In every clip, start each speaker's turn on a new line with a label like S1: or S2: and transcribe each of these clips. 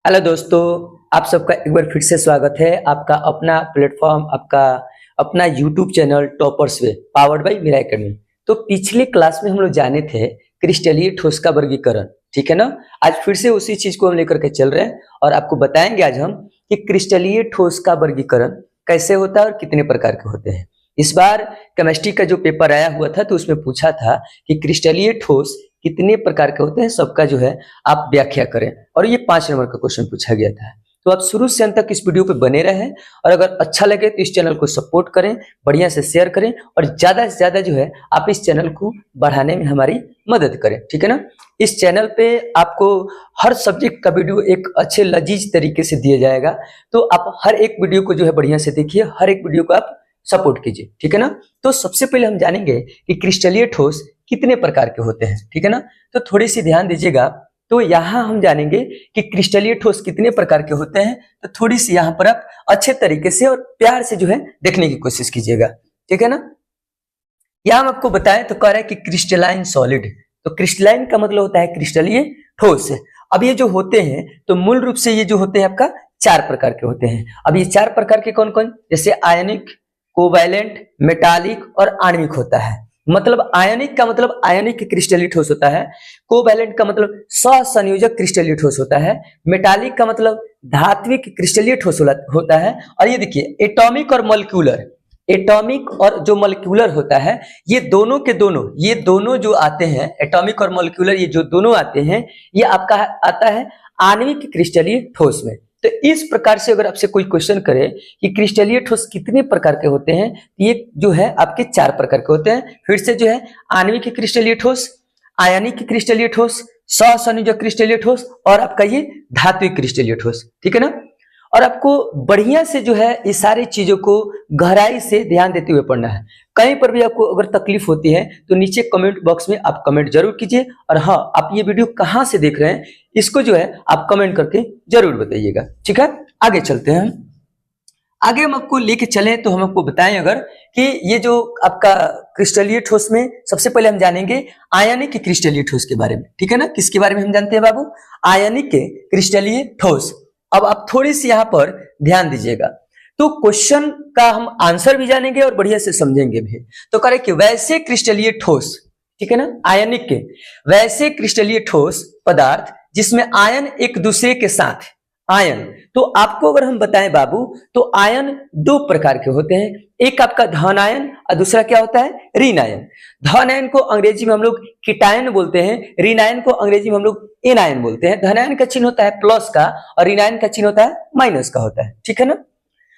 S1: Hello दोस्तों, आप सबका एक बार फिर से स्वागत है। आपका अपना प्लेटफॉर्म, आपका अपना YouTube channel toppers way powered by Meera academy. तो पिछले क्लास में हम लोग जाने थे क्रिस्टलीय ठोस का वर्गीकरण, ठीक है ना। आज फिर से उसी चीज को हम लेकर के चल रहे हैं और आपको बताएंगे आज हम कि क्रिस्टलीय ठोस का वर्गीकरण कैसे होता है और कितने प्रकार के होते हैं। इस बार केमिस्ट्री का जो पेपर आया हुआ था तो उसमें पूछा था कि क्रिस्टलीय ठोस कितने प्रकार के होते हैं, सबका जो है आप व्याख्या करें, और ये 5 नंबर का क्वेश्चन पूछा गया था। तो आप शुरू से अंत तक इस वीडियो पे बने रहें और अगर अच्छा लगे तो इस चैनल को सपोर्ट करें, बढ़िया से शेयर करें और ज्यादा से ज्यादा जो है आप इस चैनल को बढ़ाने में हमारी मदद करें, ठीक है ना। इस चैनल पे आपको हर सब्जेक्ट का वीडियो एक अच्छे लजीज तरीके से दिया जाएगा, तो आप हर एक वीडियो को जो है बढ़िया से देखिए, हर एक वीडियो को आप सपोर्ट कीजिए, ठीक है ना। तो सबसे पहले हम जानेंगे कि क्रिस्टलीय ठोस कितने प्रकार के होते हैं, ठीक है ना। तो थोड़ी सी ध्यान दीजिएगा। तो यहाँ हम जानेंगे कि क्रिस्टलीय ठोस कितने प्रकार के होते हैं, तो थोड़ी सी यहाँ पर आप अच्छे तरीके से और प्यार से जो है देखने की कोशिश कीजिएगा, ठीक है ना। यहाँ हम आपको बताएं तो कह रहा है कि क्रिस्टलाइन सॉलिड, तो क्रिस्टलाइन का मतलब होता है क्रिस्टलीय ठोस। अब ये जो होते हैं तो मूल रूप से ये जो होते हैं आपका 4 प्रकार के होते हैं। अब ये 4 प्रकार के कौन कौन, जैसे आयनिक, कोवैलेंट, मेटालिक और आणविक होता है। मतलब आयनिक का मतलब आयनिक क्रिस्टलीय ठोस होता है, कोवैलेंट का मतलब सहसंयोजक क्रिस्टलीय ठोस होता है, मेटालिक का मतलब धात्विक क्रिस्टलीय ठोस होता है, और ये देखिए एटॉमिक और मॉलिक्यूलर, एटॉमिक और जो मॉलिक्यूलर होता है ये दोनों के दोनों, ये दोनों जो आते हैं एटॉमिक और मॉलिक्यूलर, ये जो दोनों आते हैं ये आपका आता है आणविक क्रिस्टलीय ठोस में। तो इस प्रकार से अगर आपसे कोई क्वेश्चन करे कि क्रिस्टलीय ठोस कितने प्रकार के होते हैं, ये जो है आपके 4 प्रकार के होते हैं। फिर से जो है आणविक क्रिस्टलीय ठोस, आयनिक क्रिस्टलीय ठोस, सहसंयोजक क्रिस्टलीय ठोस और आपका ये धात्विक क्रिस्टलीय ठोस, ठीक है ना। और आपको बढ़िया से जो है इस सारी चीजों को गहराई से ध्यान देते हुए पढ़ना है। कहीं पर भी आपको अगर तकलीफ होती है तो नीचे कमेंट बॉक्स में आप कमेंट जरूर कीजिए, और हाँ, आप ये वीडियो कहाँ से देख रहे हैं इसको जो है आप कमेंट करके जरूर बताइएगा, ठीक है। आगे चलते हैं हम। आगे हम आपको लेके चले तो हम आपको बताएं अगर कि ये जो आपका क्रिस्टलीय ठोस में सबसे पहले हम जानेंगे आयनिक क्रिस्टलीय ठोस के बारे में, ठीक है ना। किसके बारे में हम जानते हैं बाबू, आयनिक क्रिस्टलीय ठोस। अब आप थोड़ी सी यहाँ पर ध्यान दीजिएगा, तो क्वेश्चन का हम आंसर भी जानेंगे और बढ़िया से समझेंगे भी। तो करें कि वैसे क्रिस्टलीय ठोस, ठीक है ना, आयनिक के वैसे क्रिस्टलीय ठोस पदार्थ जिसमें आयन एक दूसरे के साथ, आयन, तो आपको अगर हम बताएं बाबू तो आयन 2 प्रकार के होते हैं। एक आपका धन आयन और दूसरा क्या होता है, ऋण आयन। धन आयन को अंग्रेजी में हम लोग कीटायन बोलते हैं, ऋण आयन को अंग्रेजी में हम लोग एनायन बोलते हैं। धन आयन का चिन्ह होता है प्लस का और ऋण आयन का चिन्ह होता है माइनस का होता है, ठीक है ना।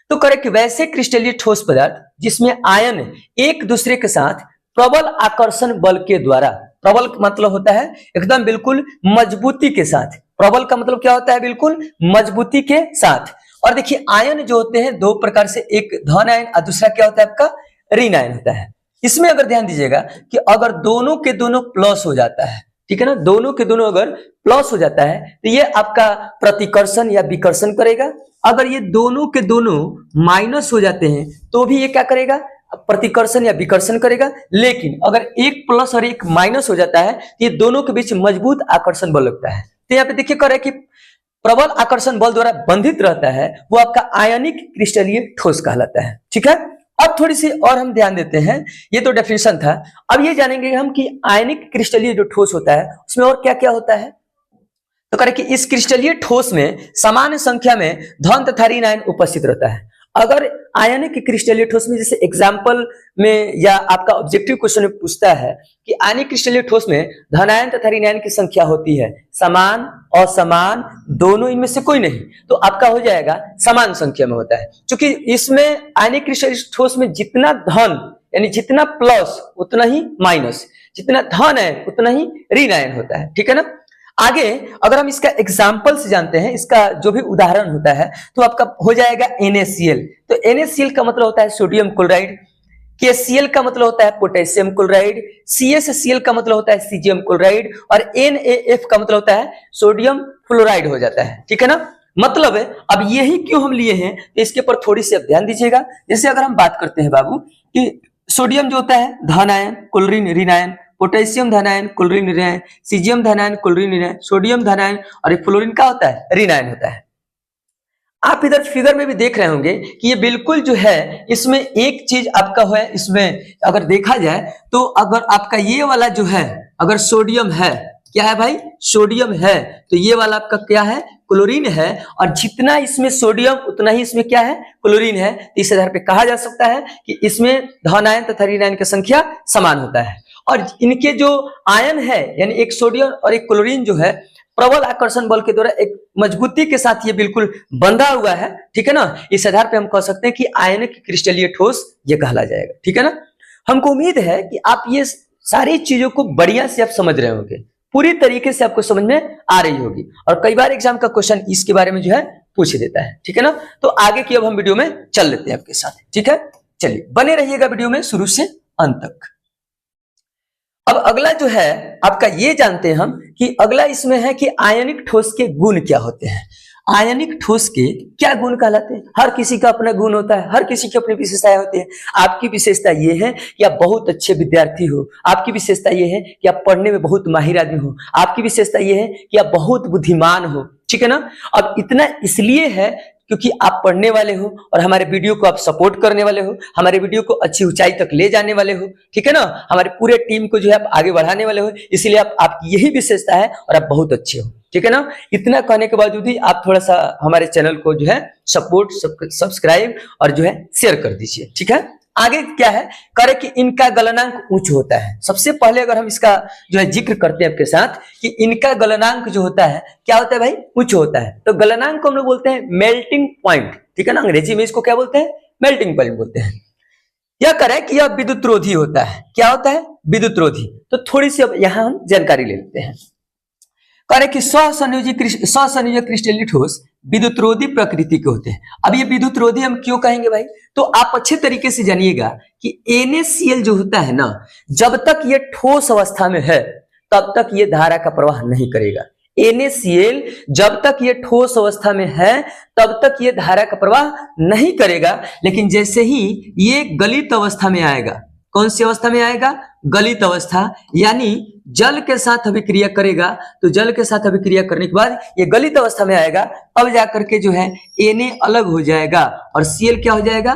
S1: तो करेक्ट, वैसे क्रिस्टलीय ठोस पदार्थ जिसमें आयन एक दूसरे के साथ प्रबल आकर्षण बल के द्वारा, प्रबल मतलब होता है एकदम बिल्कुल मजबूती के साथ, प्रबल का मतलब क्या होता है, बिल्कुल मजबूती के साथ। और देखिए आयन जो होते हैं 2 प्रकार से, एक धन आयन और दूसरा क्या होता है आपका ऋण आयन होता है। इसमें अगर ध्यान दीजिएगा कि अगर दोनों के दोनों प्लस हो जाता है, ठीक है ना, दोनों के दोनों अगर प्लस हो जाता है तो ये आपका प्रतिकर्षण या विकर्षण करेगा। अगर ये दोनों के दोनों माइनस हो जाते हैं तो भी ये क्या करेगा, प्रतिकर्षण या विकर्षण करेगा। लेकिन अगर एक प्लस और एक माइनस हो जाता है तो ये दोनों के बीच मजबूत आकर्षण बल लगता है। तो यहाँ पे देखिए कर रहा है कि प्रबल आकर्षण बल द्वारा बंधित रहता है, वो आपका आयनिक क्रिस्टलीय ठोस कहलाता है, ठीक है। अब थोड़ी सी और हम ध्यान देते हैं, ये तो डेफिनेशन था। अब ये जानेंगे हम कि आयनिक क्रिस्टलीय जो ठोस होता है उसमें और क्या क्या होता है। तो करें कि इस क्रिस्टलीय ठोस में समान संख्या में धन तथा ऋण आयन उपस्थित रहता है। अगर आयनिक क्रिस्टलीय ठोस में, जैसे एग्जाम्पल में या आपका ऑब्जेक्टिव क्वेश्चन में पूछता है कि आयनिक क्रिस्टलीय ठोस में धनायन तथा ऋणायन की संख्या होती है समान, असमान, दोनों, इनमें से कोई नहीं, तो आपका हो जाएगा समान संख्या में होता है। क्योंकि इसमें आयनिक क्रिस्टलीय ठोस में जितना धन यानी जितना प्लस उतना ही माइनस, जितना धन है उतना ही ऋण आयन होता है, ठीक है ना। आगे अगर हम इसका एग्जाम्पल से जानते हैं, इसका जो भी उदाहरण होता है तो आपका हो जाएगा NaCl। तो NaCl का मतलब होता है सोडियम क्लोराइड, KCl का मतलब होता है पोटेशियम क्लोराइड, CaCl का मतलब होता है सीजियम क्लोराइड, और NaF का मतलब होता है सोडियम फ्लोराइड हो जाता है, ठीक है ना। मतलब है अब यही क्यों हम लिए हैं, तो इसके ऊपर थोड़ी सी ध्यान दीजिएगा। जैसे अगर हम बात करते हैं बाबू कि सोडियम जो होता है धन आयन, क्लोरीन ऋण आयन, पोटेशियम धनायन क्लोरीन ऋणायन, सीजियम धनायन क्लोरीन ऋणायन, सोडियम धनायन और फ्लोरीन का होता है ऋणायन होता है। आप इधर फिगर में भी देख रहे होंगे कि ये बिल्कुल जो है इसमें एक चीज आपका है, इसमें अगर देखा जाए तो अगर आपका ये वाला जो है अगर सोडियम है, क्या है भाई, सोडियम है, तो ये वाला आपका क्या है, क्लोरीन है, और जितना इसमें सोडियम उतना ही इसमें क्या है, क्लोरीन है। तो इस आधार पे कहा जा सकता है कि इसमें धनायन तथा ऋणायन की संख्या समान होता है। और इनके जो आयन है यानी एक सोडियम और एक क्लोरीन जो है प्रबल आकर्षण बल के द्वारा एक मजबूती के साथ ये बिल्कुल बंधा हुआ है, ठीक है ना। इस आधार पे हम कह सकते हैं कि आयनिक क्रिस्टलीय ठोस ये कहला जाएगा, ठीक है ना। हमको उम्मीद है कि आप ये सारी चीजों को बढ़िया से आप समझ रहे होंगे, पूरी तरीके से आपको समझ में आ रही होगी, और कई बार एग्जाम का क्वेश्चन इसके बारे में जो है पूछ देता है, ठीक है ना। तो आगे की अब हम वीडियो में चल लेते हैं आपके साथ, ठीक है। चलिए बने रहिएगा वीडियो में शुरू से अंत तक। अब अगला जो है आपका ये जानते हैं हम कि अगला इसमें है कि आयनिक ठोस के गुण क्या होते हैं। आयनिक ठोस के क्या गुण कहलाते हैं। हर किसी का अपना गुण होता है, हर किसी की अपनी विशेषताएं होती है। आपकी विशेषता ये है कि आप बहुत अच्छे विद्यार्थी हो, आपकी विशेषता ये है कि आप पढ़ने में बहुत माहिर आदमी हो, आपकी विशेषता ये है कि आप बहुत बुद्धिमान हो, ठीक है ना। अब इतना इसलिए है क्योंकि आप पढ़ने वाले हो और हमारे वीडियो को आप सपोर्ट करने वाले हो, हमारे वीडियो को अच्छी ऊंचाई तक ले जाने वाले हो, ठीक है ना। हमारे पूरे टीम को जो है आप आगे बढ़ाने वाले हो, इसलिए आपकी यही विशेषता है और आप बहुत अच्छे हो, ठीक है ना। इतना कहने के बावजूद ही आप थोड़ा सा हमारे चैनल को जो है सपोर्ट, सब्सक्राइब और जो है शेयर कर दीजिए, ठीक है। आगे क्या है करे कि इनका गलनांक उच्च होता है। सबसे पहले अगर हम इसका जो है जिक्र करते हैं आपके साथ कि इनका गलनांक जो होता है क्या होता है भाई, उच्च होता है। तो गलनांक को हम लोग बोलते हैं मेल्टिंग पॉइंट, ठीक है ना। अंग्रेजी में इसको क्या बोलते हैं, मेल्टिंग पॉइंट बोलते हैं। यह करे कि यह विद्युत रोधी होता है। क्या होता है, विद्युत रोधी। तो थोड़ी सी अब यहां हम जानकारी ले लेते हैं। करे कि सहसंयोजी क्रिस्टलीय ठोस विद्युत रोधी प्रकृति के होते हैं। अब ये विद्युत रोधी हम क्यों कहेंगे भाई, तो आप अच्छे तरीके से जानिएगा कि NaCl जो होता है ना, जब तक ये ठोस अवस्था में है तब तक ये धारा का प्रवाह नहीं करेगा। NaCl जब तक ये ठोस अवस्था में है तब तक ये धारा का प्रवाह नहीं करेगा, लेकिन जैसे ही ये गलित अवस्था में आएगा, कौन सी अवस्था में आएगा, गलित अवस्था, यानी जल के साथ अभिक्रिया करेगा, तो जल के साथ अभिक्रिया करने के बाद ये गलित अवस्था में आएगा, तब जाकर के जो है Na अलग हो जाएगा और Cl क्या हो जाएगा,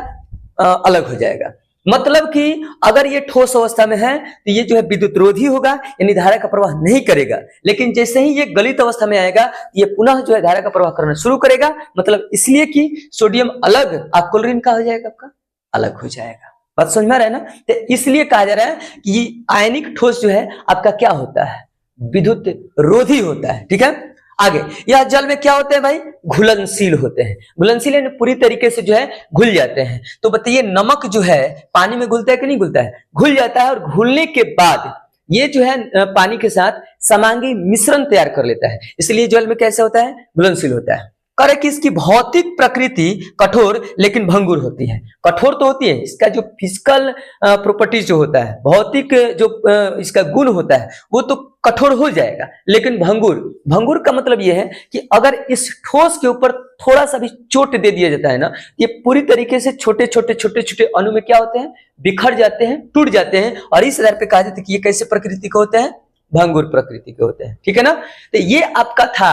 S1: अलग हो जाएगा। मतलब कि अगर ये ठोस अवस्था में है तो ये जो है विद्युत रोधी होगा, यानी धारा का प्रवाह नहीं करेगा, लेकिन जैसे ही ये गलित अवस्था में आएगा ये पुनः जो है धारा का प्रवाह करना शुरू करेगा। मतलब इसलिए कि सोडियम अलग और क्लोरीन का हो जाएगा, आपका अलग हो जाएगा। बात समझ में आ रहा है ना। तो इसलिए कहा जा रहा है कि आयनिक ठोस जो है आपका क्या होता है, विद्युत रोधी होता है, ठीक है। आगे यह जल में क्या होते हैं भाई, घुलनशील होते हैं। घुलनशील यानी पूरी तरीके से जो है घुल जाते हैं। तो बताइए नमक जो है पानी में घुलता है कि नहीं घुलता है, घुल जाता है, और घुलने के बाद ये जो है पानी के साथ समांगी मिश्रण तैयार कर लेता है, इसलिए जल में कैसे होता है, घुलनशील होता है। करे कि इसकी भौतिक प्रकृति कठोर लेकिन भंगुर होती है। कठोर तो होती है, इसका जो फिजिकल प्रॉपर्टीज जो होता है, भौतिक जो इसका गुण होता है वो तो कठोर हो जाएगा, लेकिन भंगुर, भंगुर का मतलब ये है कि अगर इस ठोस के ऊपर थोड़ा सा भी चोट दे दिया जाता है ना, ये पूरी तरीके से छोटे छोटे अणु में क्या होते हैं, बिखर जाते हैं, टूट जाते हैं, और इस आधार पे कहा जाता है कि ये कैसे प्रकृति के होते हैं, भंगुर प्रकृति के होते हैं, ठीक है ना। तो ये आपका था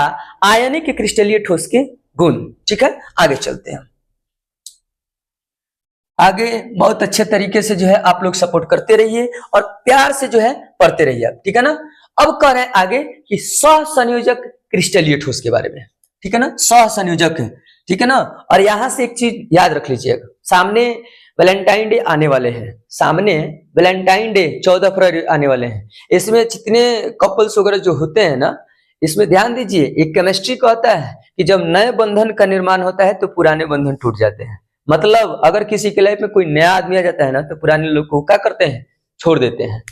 S1: आयनिक क्रिस्टलीय ठोस के गुण, ठीक है। आगे चलते हैं, आगे बहुत अच्छे तरीके से जो है आप लोग सपोर्ट करते रहिए और प्यार से जो है पढ़ते रहिए, ठीक है ना। अब कह रहे हैं आगे कि सहसंयोजक क्रिस्टलीय ठोस के बारे में, ठीक है ना, सहसंयोजक, ठीक है ना। और यहां से एक चीज याद रख लीजिएगा, सामने वैलेंटाइन डे आने वाले हैं, सामने वैलेंटाइन डे 14 फरवरी आने वाले हैं। इसमें जितने कपल्स वगैरह जो होते हैं ना, इसमें ध्यान दीजिए, एक केमिस्ट्री का होता है कि जब नए बंधन का निर्माण होता है तो पुराने बंधन टूट जाते हैं। मतलब अगर किसी के लाइफ में कोई नया आदमी आ जाता है ना, तो पुराने लोग को क्या करते हैं, छोड़ देते हैं।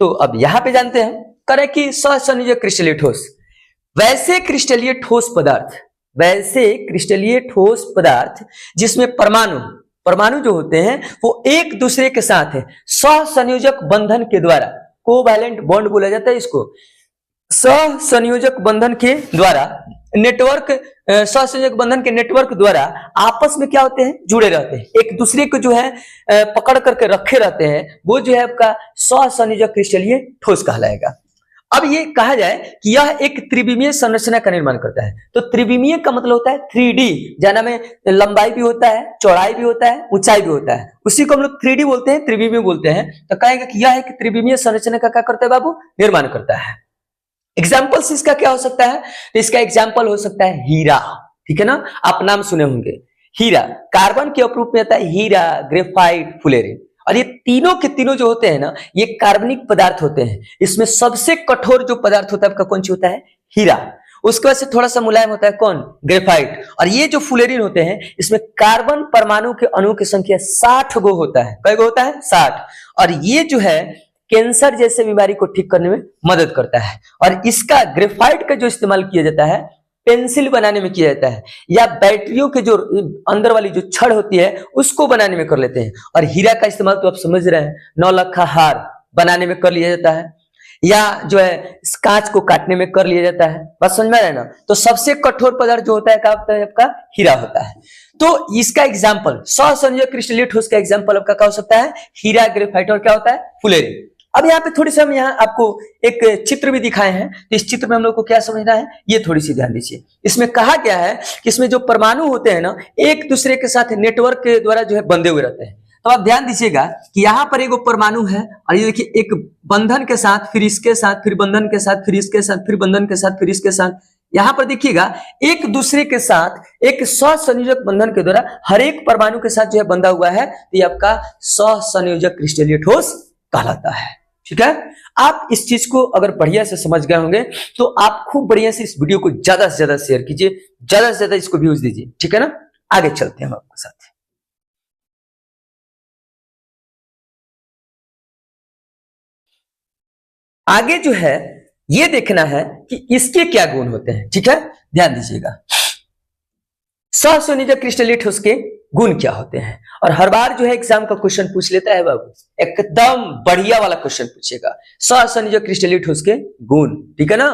S1: तो अब यहाँ पे जानते हैं करें कि सहसंयोजक क्रिस्टलीय ठोस, वैसे क्रिस्टलीय ठोस पदार्थ, वैसे क्रिस्टलीय ठोस पदार्थ जिसमें परमाणु जो होते हैं वो एक दूसरे के साथ है सहसंयोजक बंधन के द्वारा, कोवैलेंट बॉन्ड बोला जाता है इसको, सहसंयोजक बंधन के द्वारा नेटवर्क, सहसंयोजक बंधन के नेटवर्क द्वारा आपस में क्या होते हैं, जुड़े रहते हैं, एक दूसरे को जो है पकड़ करके रखे रहते हैं, वो जो है आपका सहसंयोजक क्रिस्टलीय ठोस कहलाएगा। अब ये कहा जाए कि यह एक त्रिविमीय संरचना का निर्माण करता है। तो त्रिविमीय का मतलब होता है 3D, जाना में लंबाई भी होता है, चौड़ाई भी होता है, ऊंचाई भी होता है, उसी को हम लोग 3D बोलते हैं, त्रिविमीय बोलते हैं। तो कहेंगे कि यह एक त्रिविमीय संरचना का क्या करता है बाबू, निर्माण करता है। एग्जाम्पल्स इसका क्या हो सकता है, तो इसका एग्जाम्पल हो सकता है हीरा, ठीक है ना, आप नाम सुने होंगे। हीरा कार्बन के अपरूप में आता है, हीरा, ग्रेफाइट, फुलेरिन, और ये तीनों के तीनों जो होते हैं ना, ये कार्बनिक पदार्थ होते हैं। इसमें सबसे कठोर जो पदार्थ होता है आपका कौन सी होता है, हीरा। उसके बाद से थोड़ा सा मुलायम होता है कौन, ग्रेफाइट। और ये जो फुलेरिन होते हैं, इसमें कार्बन परमाणु के अणु की संख्या 60 गो होता है। कई गो होता है, 60। और ये जो है कैंसर जैसे बीमारी को ठीक करने में मदद करता है। और इसका ग्रेफाइट का जो इस्तेमाल किया जाता है पेंसिल बनाने में किया जाता है, या बैटरियों के जो अंदर वाली जो छड़ होती है उसको बनाने में कर लेते हैं। और हीरा का इस्तेमाल तो आप समझ रहे हैं, नौलखा हार बनाने में कर लिया जाता है, या जो है कांच को काटने में कर लिया जाता है। बात समझ में आ रहा है ना। तो सबसे कठोर पदार्थ जो होता है आपका हीरा होता है। तो इसका एग्जाम्पल सहसंयोजक क्रिस्टलीय ठोस का एग्जाम्पल आपका क्या हो सकता है, हीरा, ग्रेफाइट और क्या होता है, फुलेरिन। अब यहाँ पे थोड़ी सी हम यहाँ आपको एक चित्र भी दिखाए हैं, तो इस चित्र में हम लोग को क्या समझना है, ये थोड़ी सी ध्यान दीजिए। इसमें कहा गया है कि इसमें जो परमाणु होते हैं ना, एक दूसरे के साथ नेटवर्क के द्वारा जो है बंधे हुए रहते हैं। तो आप ध्यान दीजिएगा कि यहाँ पर एक परमाणु है, और ये देखिए एक बंधन के साथ, फिर इसके साथ, फिर बंधन के साथ, फिर इसके साथ, फिर बंधन के साथ, फिर इसके साथ। यहाँ पर देखिएगा एक दूसरे के साथ एक सहसंयोजक बंधन के द्वारा हर एक परमाणु के साथ जो है बंधा हुआ है, तो ये आपका सहसंयोजक क्रिस्टलीय ठोस कहलाता है। ठीक है, आप इस चीज को अगर बढ़िया से समझ गए होंगे तो आप खूब बढ़िया से इस वीडियो को ज्यादा से ज्यादा शेयर कीजिए, ज्यादा से ज्यादा इसको व्यूज दीजिए, ठीक है ना। आगे चलते हैं हम आपके साथ। आगे जो है ये देखना है कि इसके क्या गुण होते हैं, ठीक है, ध्यान दीजिएगा। सहसंयोजक क्रिस्टलीय ठोस के गुण क्या होते हैं, और हर बार जो है एग्जाम का क्वेश्चन पूछ लेता है बाबू, एकदम बढ़िया वाला क्वेश्चन पूछेगा, सहसंयोजक क्रिस्टलीय ठोस के गुण, ठीक है ना।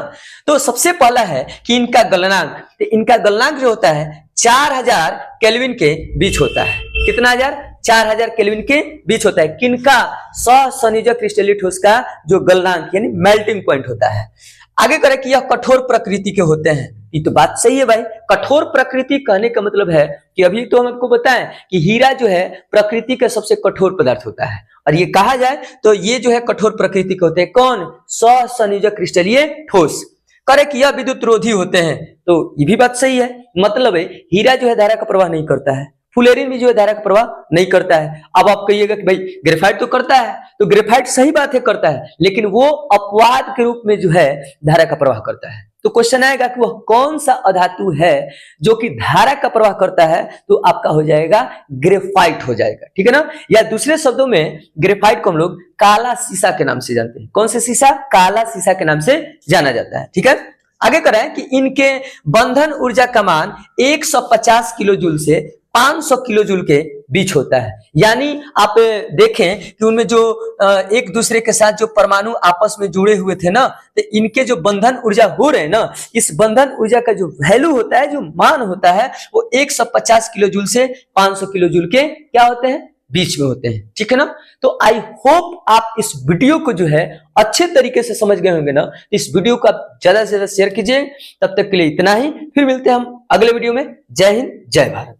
S1: तो सबसे पहला है कि इनका गलनांक, तो इनका गलनांक जो होता है 4000 केल्विन के बीच होता है। कितना हजार, 4000 केल्विन के बीच होता है। किनका, सहसंयोजक क्रिस्टलीय ठोस का जो गलनांक यानी मेल्टिंग पॉइंट होता है। आगे करें कि यह कठोर प्रकृति के होते हैं। ये तो बात सही है भाई, कठोर प्रकृति कहने का मतलब है कि अभी तो हम आपको बताएं कि हीरा जो है प्रकृति का सबसे कठोर पदार्थ होता है, और ये कहा जाए तो ये जो है कठोर प्रकृति के होते हैं। कौन, सहसंयोजक क्रिस्टलीय ठोस। करे कि यह विद्युत रोधी होते हैं, तो ये भी बात सही है। मतलब है हीरा जो है धारा का प्रवाह नहीं करता है, फुलेरिन भी जो है धारा का प्रवाह नहीं करता है। अब आप कहिएगा कि भाई ग्रेफाइट तो करता है, तो ग्रेफाइट सही बात है करता है, लेकिन वो अपवाद के रूप में जो है धारा का प्रवाह करता है। तो क्वेश्चन आएगा कि वह कौन सा अधातु है जो कि धारा का प्रवाह करता है, तो आपका हो जाएगा ग्रेफाइट हो जाएगा, ठीक है ना। या दूसरे शब्दों में ग्रेफाइट को हम लोग काला शीशा के नाम से जानते हैं। कौन से शीशा, काला शीशा के नाम से जाना जाता है, ठीक है। आगे करें कि इनके बंधन ऊर्जा का मान 150 किलो जूल से 500 किलो जूल के बीच होता है। यानी आप देखें कि उनमें जो एक दूसरे के साथ जो परमाणु आपस में जुड़े हुए थे ना, तो इनके जो बंधन ऊर्जा हो रहे हैं ना, इस बंधन ऊर्जा का जो वैल्यू होता है, जो मान होता है, वो 150 किलो जूल से 500 किलो जूल के क्या होते हैं, बीच में होते हैं, ठीक है ना। तो आई होप आप इस वीडियो को जो है अच्छे तरीके से समझ गए होंगे ना। इस वीडियो को आप ज्यादा से ज्यादा शेयर कीजिए। तब तक के लिए इतना ही, फिर मिलते हैं हम अगले वीडियो में। जय हिंद, जय भारत।